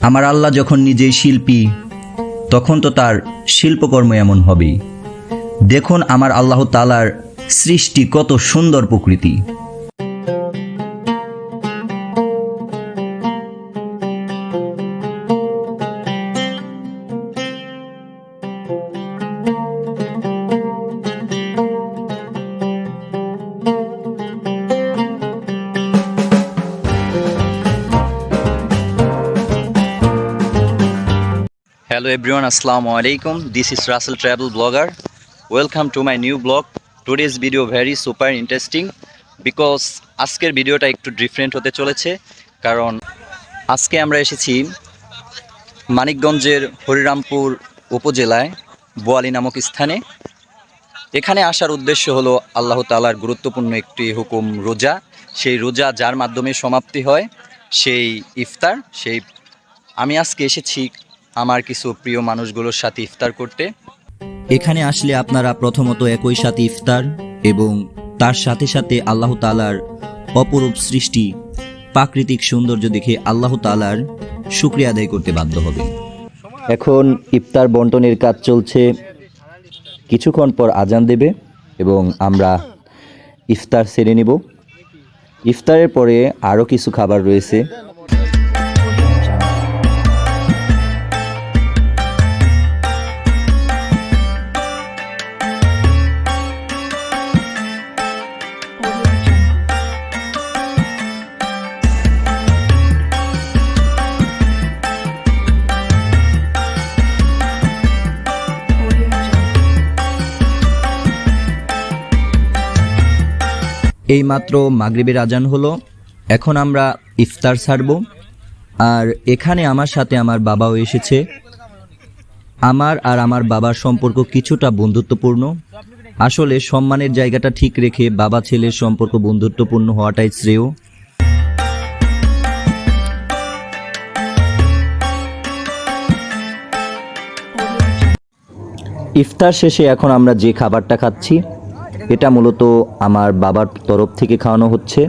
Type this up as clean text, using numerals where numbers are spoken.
আমার আল্লাহ যখন নিজেই শিল্পী, তখন তো তার শিল্পকর্ম এমন হবেই। দেখুন আমার আল্লাহ তাআলার সৃষ্টি কত সুন্দর প্রকৃতি। Hello everyone, Assalamu alaikum. This is Russell Travel Blogger. Welcome to my new blog. Today's video very super interesting because আজকের ভিডিওটা একটু ডিফারেন্ট হতে চলেছে, কারণ আজকে আমরা এসেছি মানিকগঞ্জের হরিরামপুর উপজেলায় বোয়ালি নামক স্থানে। এখানে আসার উদ্দেশ্য হলো আল্লাহ তাআলার গুরুত্বপূর্ণ একটি হুকুম রোজা। সেই রোজা যার মাধ্যমে সমাপ্তি হয় সেই ইফতার। আমি আজকে এসেছি আমার কিছু প্রিয় মানুষগুলোর সাথে ইফতার করতে। এখানে আসলে আপনারা প্রথমত একই সাথে ইফতার এবং তার সাথে সাথে আল্লাহ তাআলার অপরূপ সৃষ্টি, প্রাকৃতিক সৌন্দর্য দেখে আল্লাহ তাআলার শুকরিয়া আদায় করতে বাধ্য হবে। এখন ইফতার বন্টনের কাজ চলছে, কিছুক্ষণ পর আজান দেবে এবং আমরা ইফতার সেরে নেব। ইফতারের পরে আরও কিছু খাবার রয়েছে। এইমাত্র মাগরিবের আজান হলো, এখন আমরা ইফতার ছাড়ব। আর এখানে আমার সাথে আমার বাবাও এসেছে। আমার আর আমার বাবার সম্পর্ক কিছুটা বন্ধুত্বপূর্ণ। আসলে সম্মানের জায়গাটা ঠিক রেখে বাবা ছেলের সম্পর্ক বন্ধুত্বপূর্ণ হওয়াটাই শ্রেয়। ইফতার শেষে এখন আমরা যে খাবারটা খাচ্ছি, এটা মূলত আমার বাবার তরফ থেকে খাওয়ানো হচ্ছে।